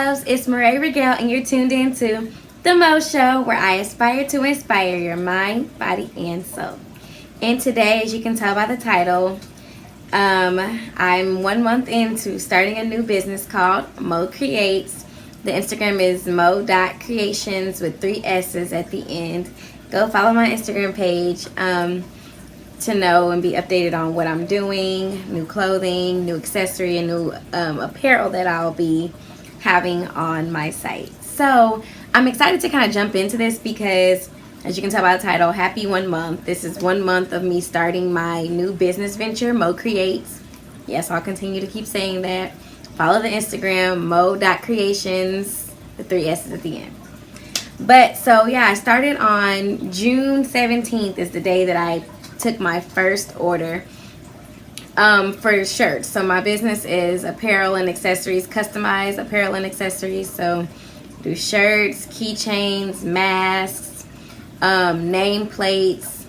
loves, it's Marae Regal, and you're tuned in to The Mo Show, where I aspire to inspire your mind, body, and soul. And today, as you can tell by the title, I'm 1 month into starting a new business called Mo Creates. The Instagram is mo.creations with 3 S's at the end. Go follow my Instagram page to know and be updated on what I'm doing, new clothing, new accessory, and new apparel that I'll be having on my site. So I'm excited to kind of jump into this because, as you can tell by the title, happy 1 month. This is 1 month of me starting my new business venture, Mo Creates. Yes, I'll continue to keep saying that. Follow the Instagram, mo.creations, the 3 S's at the end. But so yeah, I started on June 17th is the day that I took my first order for shirts. So my business is apparel and accessories, customized apparel and accessories. So do shirts, keychains, masks, nameplates,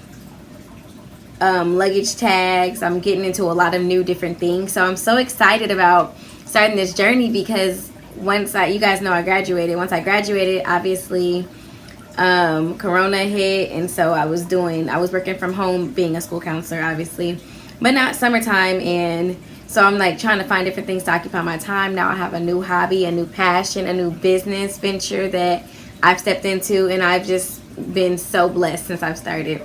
luggage tags. I'm getting into a lot of new different things. So I'm so excited about starting this journey because you guys know I graduated. Once I graduated, obviously Corona hit, and so I was working from home, being a school counselor, obviously, but now it's summertime, and so I'm like trying to find different things to occupy my time. Now I have a new hobby, a new passion, a new business venture that I've stepped into, and I've just been so blessed since I've started.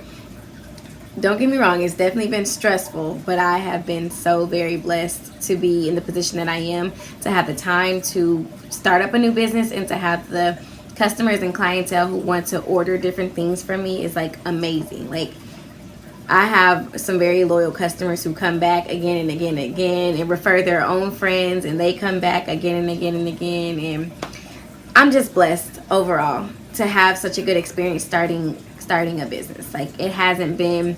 Don't get me wrong, it's definitely been stressful, but I have been so very blessed to be in the position that I am, to have the time to start up a new business and to have the customers and clientele who want to order different things from me is like amazing. Like, I have some very loyal customers who come back again and again and again and refer their own friends, and they come back again and again and again, and I'm just blessed overall to have such a good experience starting a business. Like, it hasn't been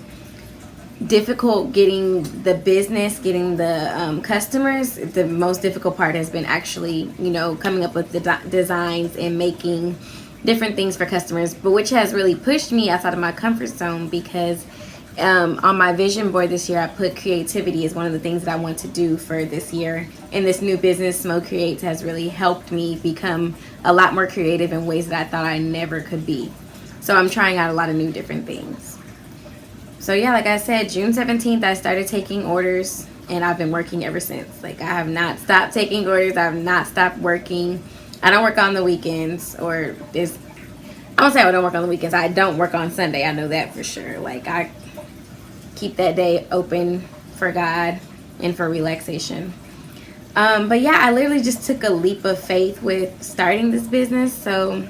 difficult getting the business, getting the customers. The most difficult part has been actually, coming up with the designs and making different things for customers, but which has really pushed me outside of my comfort zone because on my vision board this year, I put creativity as one of the things that I want to do for this year. And this new business, Mo Creates, has really helped me become a lot more creative in ways that I thought I never could be. So I'm trying out a lot of new different things. So yeah, like I said, June 17th, I started taking orders, and I've been working ever since. Like, I have not stopped taking orders. I have not stopped working. I don't work on the weekends, I don't say I don't work on the weekends. I don't work on Sunday. I know that for sure. Like, I keep that day open for God and for relaxation. But yeah, I literally just took a leap of faith with starting this business. So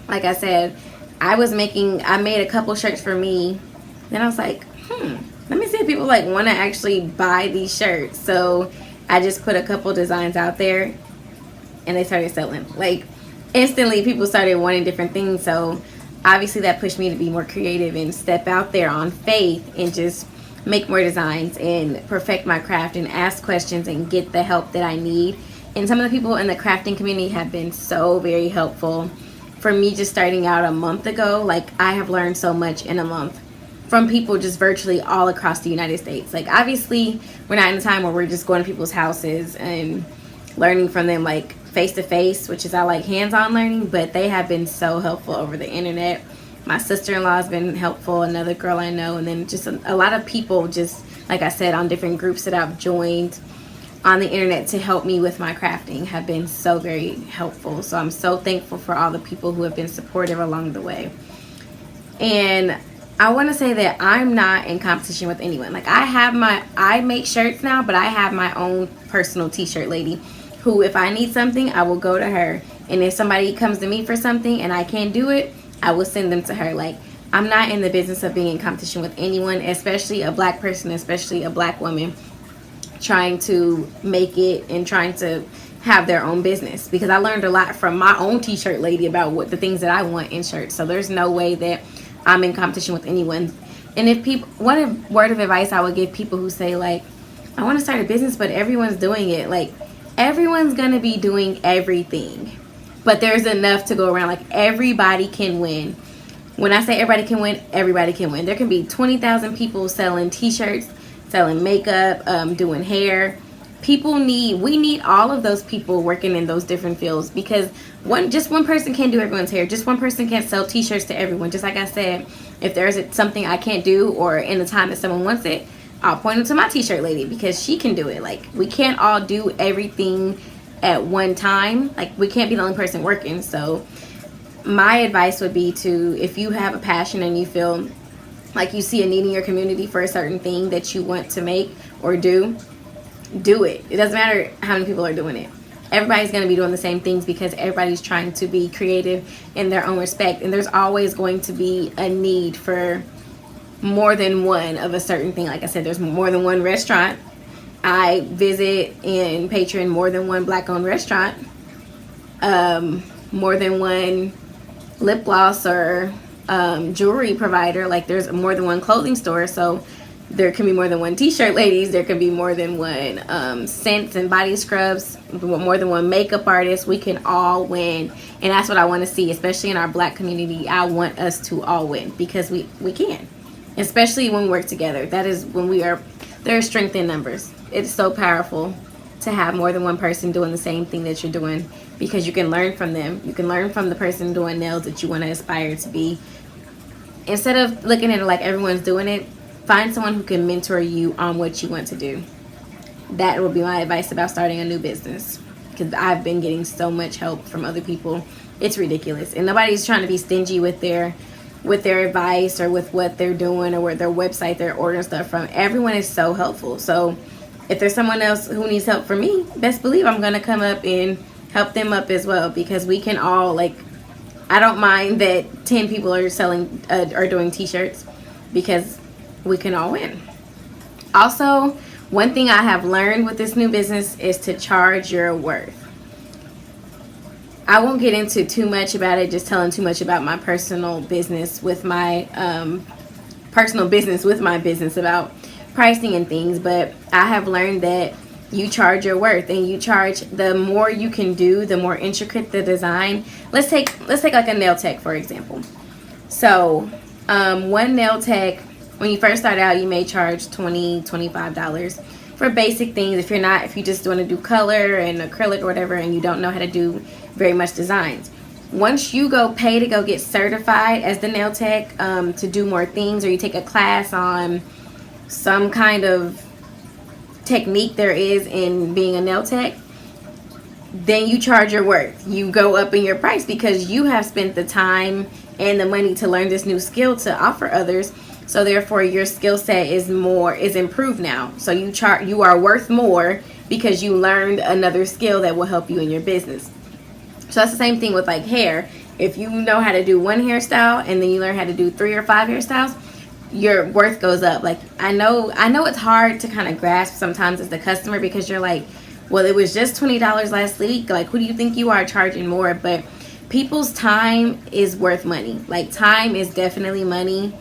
like I said, I made a couple shirts for me. Then I was like, let me see if people want to actually buy these shirts. So I just put a couple designs out there, and they started selling. Like, instantly, people started wanting different things. So obviously that pushed me to be more creative and step out there on faith and just make more designs and perfect my craft and ask questions and get the help that I need. And some of the people in the crafting community have been so very helpful. For me, just starting out a month ago, I have learned so much in a month from people just virtually all across the United States. Like, obviously, we're not in a time where we're just going to people's houses and learning from them face to face, which is hands-on learning, but they have been so helpful over the internet. My sister-in-law has been helpful, another girl I know, and then just a lot of people, just like I said, on different groups that I've joined on the internet to help me with my crafting have been so very helpful. So I'm so thankful for all the people who have been supportive along the way. And I want to say that I'm not in competition with anyone. I make shirts now, but I have my own personal t-shirt lady who, if I need something, I will go to her. And if somebody comes to me for something and I can't do it, I will send them to her. I'm not in the business of being in competition with anyone, especially a black person, especially a black woman trying to make it and trying to have their own business, because I learned a lot from my own t-shirt lady about what the things that I want in shirts. So there's no way that I'm in competition with anyone. And if one word of advice I would give people who say I want to start a business but everyone's doing it, everyone's gonna be doing everything, but there's enough to go around. Everybody can win. When I say everybody can win, everybody can win. There can be 20,000 people selling t-shirts, selling makeup, doing hair, we need all of those people working in those different fields, because just one person can't do everyone's hair. Just one person can't sell t-shirts to everyone. Just like I said, if there's something I can't do, or in the time that someone wants it, I'll point them to my t-shirt lady because she can do it. Like, we can't all do everything at one time. Like, we can't be the only person working. So my advice would be to, if you have a passion and you feel like you see a need in your community for a certain thing that you want to make or do it. It doesn't matter how many people are doing it. Everybody's going to be doing the same things because everybody's trying to be creative in their own respect. And there's always going to be a need for more than one of a certain thing. Like I said, there's more than one restaurant. I visit and patron more than one black-owned restaurant. More than one lip gloss or jewelry provider. Like, there's more than one clothing store. So there can be more than one t-shirt ladies. There can be more than one scents and body scrubs, more than one makeup artist. We can all win. And that's what I want to see, especially in our black community. I want us to all win because we can, especially when we work together. That is when there's strength in numbers. It's so powerful to have more than one person doing the same thing that you're doing, because you can learn from them. You can learn from the person doing nails that you want to aspire to be. Instead of looking at it like everyone's doing it, find someone who can mentor you on what you want to do. That would be my advice about starting a new business, because I've been getting so much help from other people. It's ridiculous. And nobody's trying to be stingy with their advice or with what they're doing or with their website they're ordering stuff from. Everyone is so helpful. So if there's someone else who needs help from me, best believe I'm going to come up and help them up as well, because we can all, like, I don't mind that 10 people are selling are doing t-shirts, because we can all win. Also, one thing I have learned with this new business is to charge your worth. I won't get into too much about it, just telling too much about my personal business with my business about pricing and things, but I have learned that you charge your worth, and you charge, the more you can do, the more intricate the design. Let's take like a nail tech, for example. So one nail tech, when you first start out, you may charge $20-$25 for basic things. If you just want to do color and acrylic or whatever, and you don't know how to do very much designs. Once you pay to go get certified as the nail tech, to do more things, or you take a class on some kind of technique there is in being a nail tech, then you charge your worth. You go up in your price because you have spent the time and the money to learn this new skill to offer others. So therefore your skill set is improved now. So you are worth more because you learned another skill that will help you in your business. So that's the same thing with like hair. If you know how to do one hairstyle and then you learn how to do 3 or 5 hairstyles, your worth goes up. Like, I know it's hard to kind of grasp sometimes as the customer, because you're like, well, it was just $20 last week. Like, who do you think you are charging more? But people's time is worth money. Like, time is definitely money,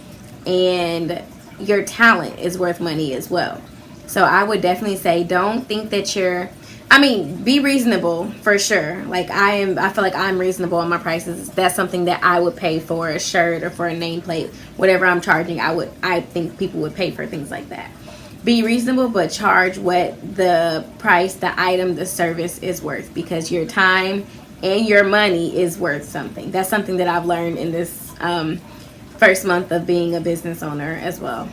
and your talent is worth money as well. So I would definitely say, don't think that be reasonable for sure. Like, I feel like I'm reasonable on my prices. That's something that I would pay for a shirt or for a nameplate, whatever I'm charging. I think people would pay for things like that. Be reasonable, but charge what the price, the item, the service is worth, because your time and your money is worth something. That's something that I've learned in this first month of being a business owner as well.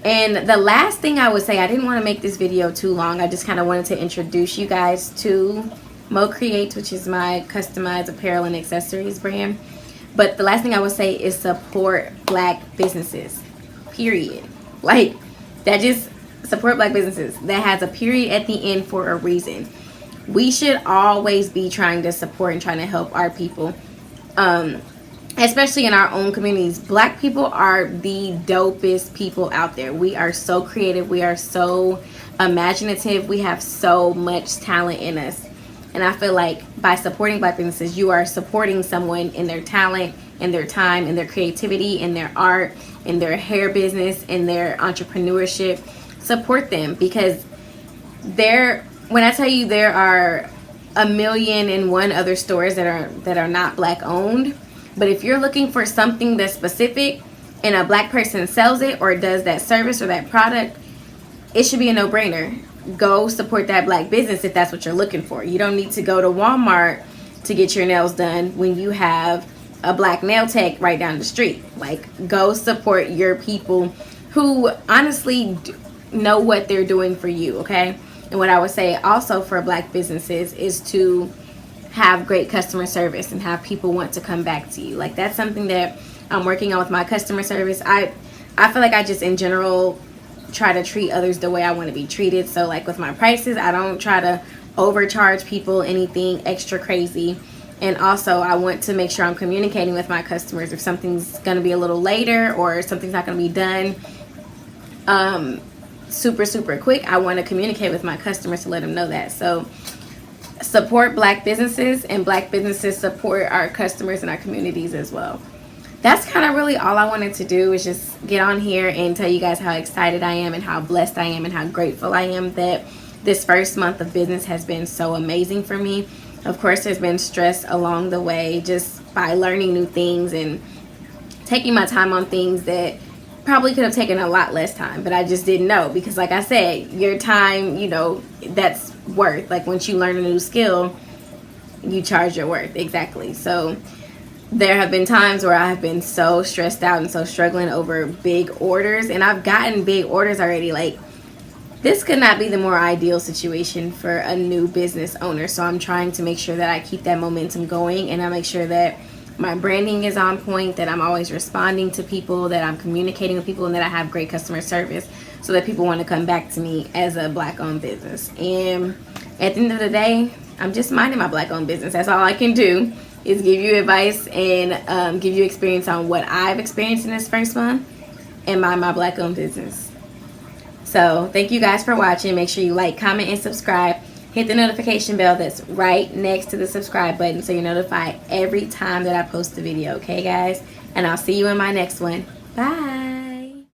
And the last thing I would say, I didn't want to make this video too long. I just kind of wanted to introduce you guys to Mo Creates, which is my customized apparel and accessories brand. But the last thing I would say is support black businesses, period. Like, that, just support black businesses. That has a period at the end for a reason. We should always be trying to support and trying to help our people. Especially in our own communities. Black people are the dopest people out there. We are so creative. We are so imaginative. We have so much talent in us. And I feel like by supporting black businesses, you are supporting someone in their talent, in their time, in their creativity, in their art, in their hair business, in their entrepreneurship. Support them, because when I tell you there are 1,000,001 other stores that are not black owned. But if you're looking for something that's specific and a black person sells it or does that service or that product, it should be a no-brainer. go support that black business if that's what you're looking for. You don't need to go to Walmart to get your nails done when you have a black nail tech right down the street. Like, go support your people who honestly know what they're doing for you, okay? And what I would say also for black businesses is to have great customer service and have people want to come back to you. Like, that's something that I'm working on with my customer service. I feel like I just in general try to treat others the way I want to be treated. So like with my prices, I don't try to overcharge people anything extra crazy. And also I want to make sure I'm communicating with my customers if something's going to be a little later or something's not going to be done super quick. I want to communicate with my customers to let them know that. So support black businesses, and black businesses support our customers and our communities as well. That's kind of really all I wanted to do, is just get on here and tell you guys how excited I am and how blessed I am and how grateful I am that this first month of business has been so amazing for me. Of course, there's been stress along the way just by learning new things and taking my time on things that probably could have taken a lot less time, but I just didn't know, because like I said, your time, you know, that's worth. Like, once you learn a new skill, you charge your worth. Exactly. So there have been times where I've been so stressed out and so struggling over big orders, and I've gotten big orders already. Like, this could not be the more ideal situation for a new business owner. So I'm trying to make sure that I keep that momentum going, and I make sure that my branding is on point, that I'm always responding to people, that I'm communicating with people, and that I have great customer service so that people want to come back to me as a black owned business. And at the end of the day, I'm just minding my black owned business. That's all I can do, is give you advice and give you experience on what I've experienced in this first month and mind my black owned business. So thank you guys for watching. Make sure you like, comment, and subscribe. Hit the notification bell that's right next to the subscribe button so you're notified every time that I post a video, okay guys? And I'll see you in my next one. Bye.